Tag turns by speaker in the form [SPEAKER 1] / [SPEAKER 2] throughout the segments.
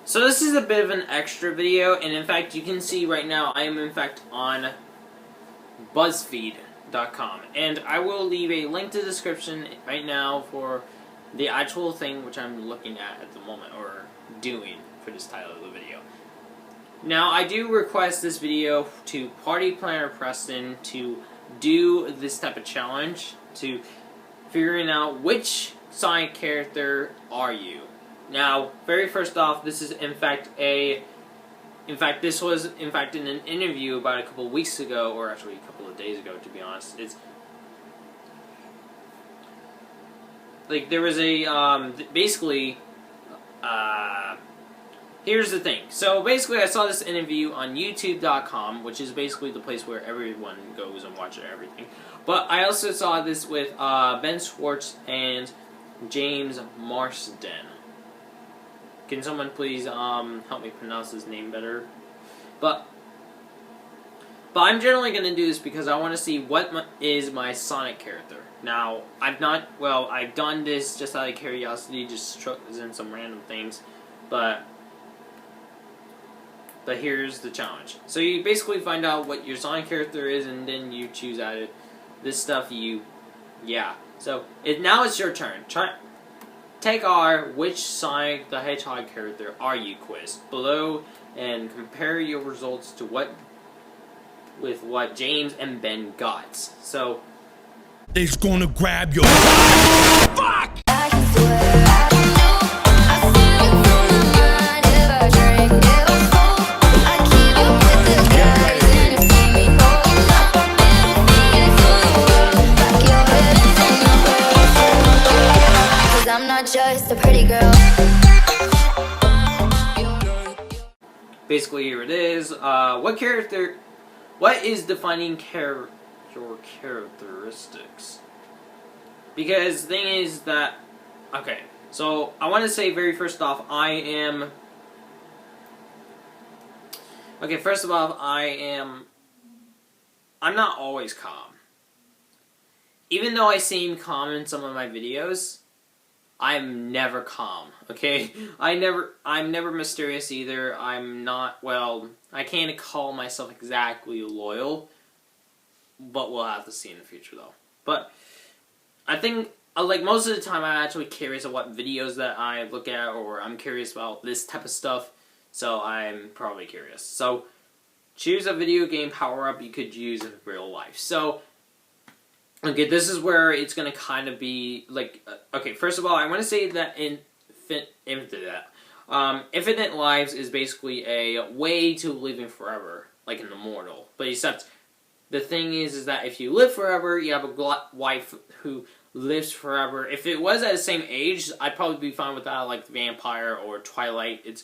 [SPEAKER 1] So this is a bit of an extra video, and in fact, you can see right now I am in fact on BuzzFeed.com, and I will leave a link to the description right now for the actual thing which I'm looking at the moment, or doing for this title of the video. Now, I do request this video to Party Planner Preston to do this type of challenge, to figuring out which Sonic character are you. Now, very first off, this is this was in an interview about a couple of weeks ago, or actually a couple of days ago, to be honest. It's like there was a here's the thing. So basically, I saw this interview on YouTube.com, which is basically the place where everyone goes and watches everything. But I also saw this with Ben Schwartz and James Marsden. Can someone please help me pronounce his name better? But I'm generally going to do this because I want to see what is my Sonic character. Now, I've done this just out of curiosity, just in some random things, but here's the challenge. So you basically find out what your Sonic character is, and then you choose out of this stuff. So now it's your turn. Take our "Which Sonic the Hedgehog character are you?" quiz below, and compare your results to what James and Ben got. So
[SPEAKER 2] they's gonna grab your fuck.
[SPEAKER 3] Just a pretty girl.
[SPEAKER 1] Basically, here it is. What is defining your characteristics? Because the thing is that, okay, so I want to say very first off, I'm not always calm. Even though I seem calm in some of my videos, I'm never calm, okay? I'm never mysterious either. I'm not, I can't call myself exactly loyal, but we'll have to see in the future, though. But I think, like, most of the time I'm actually curious of what videos that I look at, or I'm curious about this type of stuff, so I'm probably curious. So, choose a video game power-up you could use in real life. So, okay, this is where it's going to kind of be, like, okay, first of all, I want to say that Infinite Lives is basically a way to living forever, like an immortal. But except, the thing is that if you live forever, you have a wife who lives forever. If it was at the same age, I'd probably be fine with that, like Vampire or Twilight.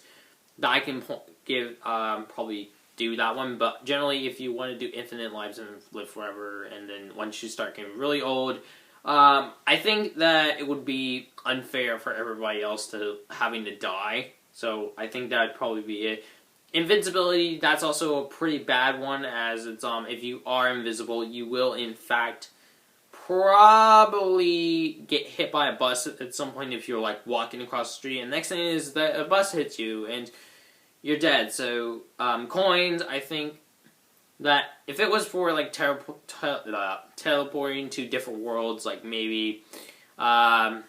[SPEAKER 1] I can probably do that one, but generally if you want to do Infinite Lives and live forever, and then once you start getting really old, I think that it would be unfair for everybody else to having to die, so I think that'd probably be it. Invincibility, that's also a pretty bad one, as it's if you are invisible, you will in fact probably get hit by a bus at some point if you're like walking across the street, and next thing is that a bus hits you and you're dead. So, coins, I think that if it was for, like, teleporting to different worlds, like, maybe the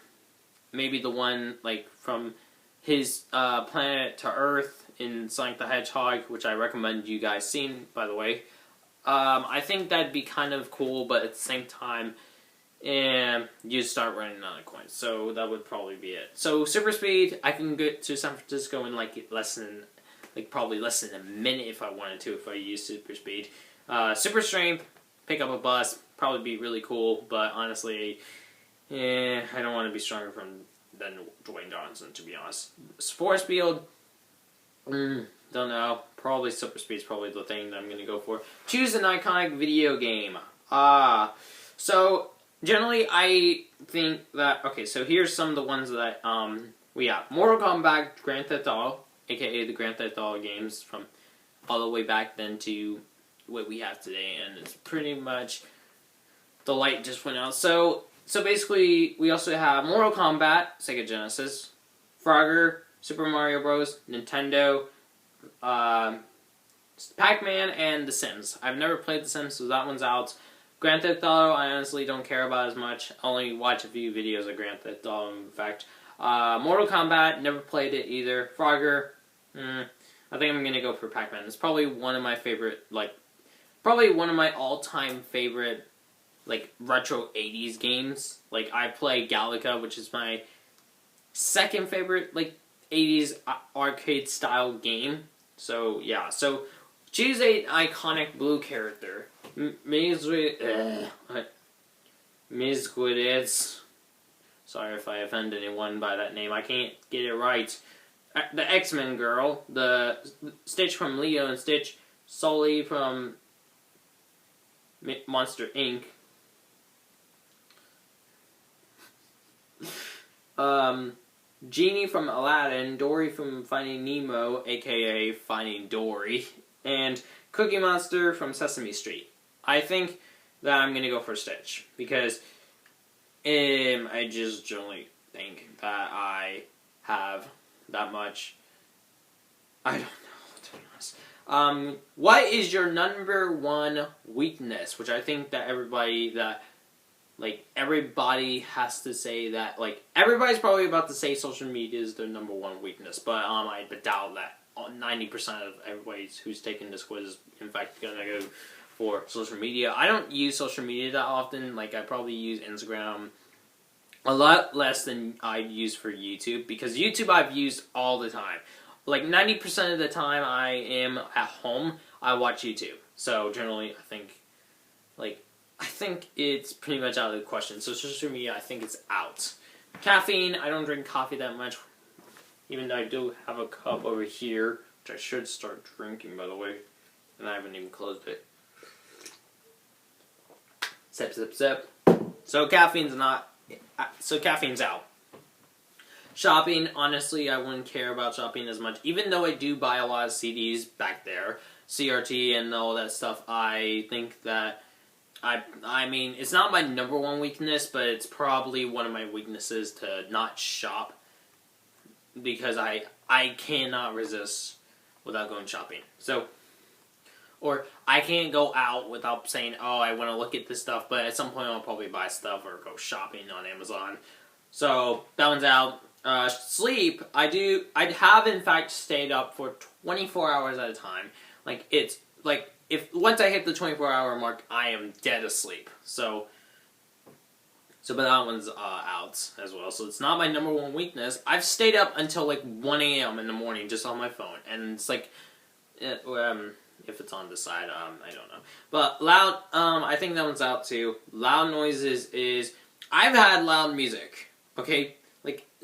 [SPEAKER 1] one, like, from his, planet to Earth in Sonic the Hedgehog, which I recommend you guys seeing, by the way, I think that'd be kind of cool, but at the same time, you start running out of coins, so that would probably be it. So, super speed, I can get to San Francisco in, like, probably less than a minute if I wanted to, if I used super speed. Super strength, pick up a bus, probably be really cool, but honestly, I don't want to be stronger than Dwayne Johnson, to be honest. Force field, don't know. Probably super speed is probably the thing that I'm going to go for. Choose an iconic video game. So, generally, I think that, okay, so here's some of the ones that, we have. Mortal Kombat, Grand Theft Auto, aka the Grand Theft Auto games from all the way back then to what we have today, and it's pretty much, the light just went out. So basically, we also have Mortal Kombat, Sega Genesis, Frogger, Super Mario Bros., Nintendo, Pac-Man, and The Sims. I've never played The Sims, so that one's out. Grand Theft Auto, I honestly don't care about as much. I only watch a few videos of Grand Theft Auto, in fact. Mortal Kombat, never played it either. Frogger, I think I'm gonna go for Pac-Man. It's probably one of my favorite, probably one of my all-time favorite, retro 80s games. I play Galaga, which is my second favorite, 80s arcade-style game. So, yeah. So, choose an iconic blue character. Mizquidez. Sorry if I offend anyone by that name. I can't get it right. The X-Men girl. The Stitch from Leo and Stitch. Sully from Monster Inc. Genie from Aladdin, Dory from Finding Nemo, aka Finding Dory, and Cookie Monster from Sesame Street. I think that I'm gonna go for Stitch, because I just generally think that I have that much. I don't know, to be honest. What is your number one weakness? Which I think that everybody has to say that, everybody's probably about to say social media is their number one weakness, but I doubt that 90% of everybody who's taking this quiz is, in fact, gonna go for social media. I don't use social media that often. I probably use Instagram a lot less than I use for YouTube, because YouTube I've used all the time. 90% of the time I am at home, I watch YouTube. So, generally, I think it's pretty much out of the question. So social media, I think it's out. Caffeine, I don't drink coffee that much. Even though I do have a cup over here, which I should start drinking, by the way. And I haven't even closed it. Sip, sip, sip. So caffeine's out. Shopping, honestly, I wouldn't care about shopping as much. Even though I do buy a lot of CDs back there, CRT and all that stuff, I think that I mean, it's not my number one weakness, but it's probably one of my weaknesses to not shop, because I cannot resist without going shopping. So, or I can't go out without saying, oh, I want to look at this stuff, but at some point I'll probably buy stuff or go shopping on Amazon. So, that one's out. Sleep, I have in fact stayed up for 24 hours at a time. If once I hit the 24-hour mark, I am dead asleep. So but that one's out as well. So it's not my number one weakness. I've stayed up until 1 a.m. in the morning just on my phone, and it's if it's on this side, I don't know. But loud, I think that one's out too. Loud noises is, I've had loud music. Okay,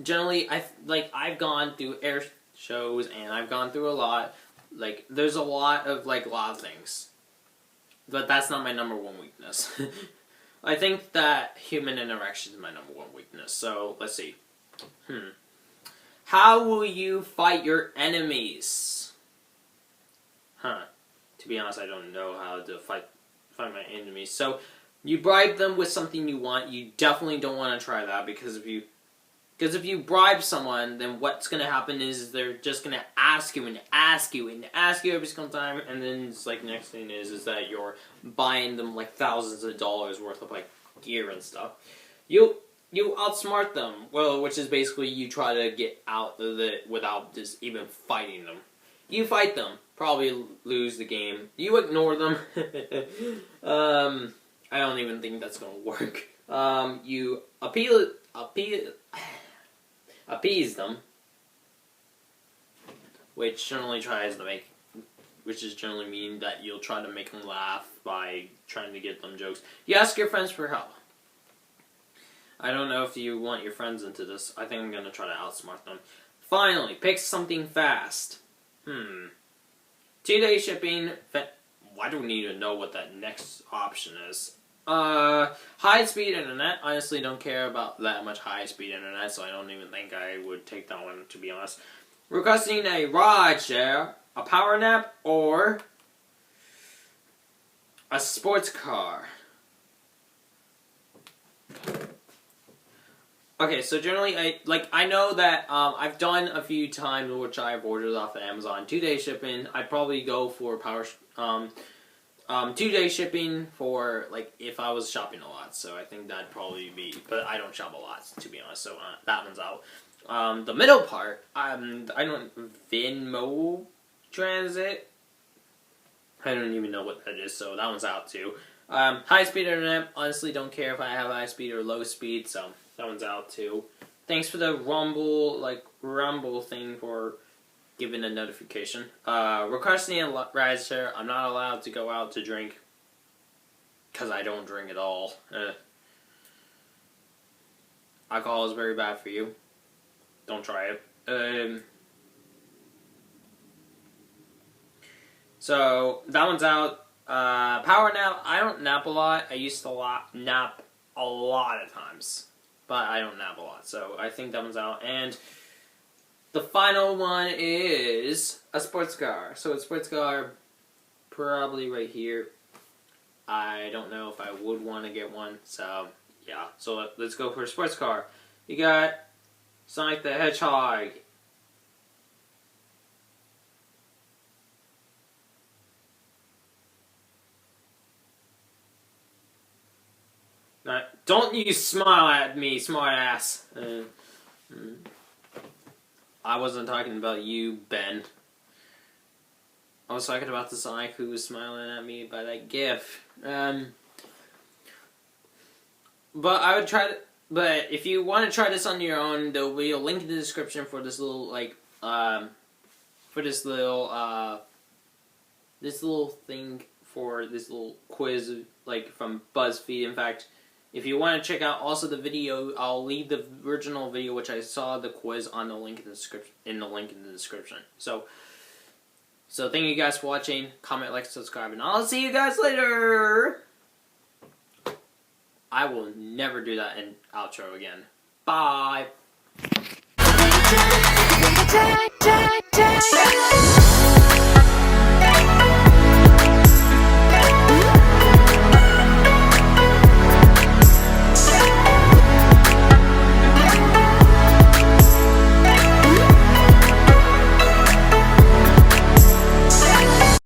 [SPEAKER 1] generally I've gone through air shows and I've gone through a lot. There's a lot of, loud things. But that's not my number one weakness. I think that human interaction is my number one weakness. So, let's see. How will you fight your enemies? To be honest, I don't know how to fight my enemies. So, you bribe them with something you want. You definitely don't want to try that, because if you bribe someone, then what's going to happen is they're just going to ask you and ask you and ask you every single time, and then it's next thing is that you're buying them thousands of dollars worth of gear and stuff. You outsmart them, which is basically you try to get out of it without just even fighting them. You fight them, probably lose the game. You ignore them. I don't even think that's going to work. You appease them, which generally mean that you'll try to make them laugh by trying to get them jokes. You ask your friends for help. I don't know if you want your friends into this. I think I'm going to try to outsmart them. Finally, pick something fast. 2-day shipping. I don't need to know what that next option is. High-speed internet. Honestly, don't care about that much high-speed internet, so I don't even think I would take that one, to be honest. Requesting a ride share, a power nap, or a sports car. Okay, so generally, I know that I've done a few times which I've ordered off of Amazon 2-day shipping. I'd probably go for 2-day shipping for like if I was shopping a lot. So I think that'd probably be, but I don't shop a lot to be honest. So that one's out. The middle part, I don't Venmo transit. I don't even know what that is, so that one's out too. High speed internet, honestly don't care if I have high speed or low speed, so that one's out too. Thanks for the Rumble thing for giving a notification. Requesting a ride share, I'm not allowed to go out to drink, because I don't drink at all. Alcohol is very bad for you. Don't try it. So, that one's out. Power nap, I don't nap a lot. I used to nap a lot of times. But I don't nap a lot. So, I think that one's out. And the final one is a sports car. So, a sports car, probably right here. I don't know if I would want to get one. So, yeah. So, let's go for a sports car. You got Sonic the Hedgehog. Don't you smile at me, smart ass. I wasn't talking about you, Ben. I was talking about the Sonic who was smiling at me by that GIF. But I would try to. But if you want to try this on your own, there will be a link in the description for this little this little thing for this little quiz from BuzzFeed. In fact, if you want to check out also the video, I'll leave the original video which I saw the quiz on the link in the description. So thank you guys for watching. Comment, like, subscribe, and I'll see you guys later. I will never do that in outro again. Bye.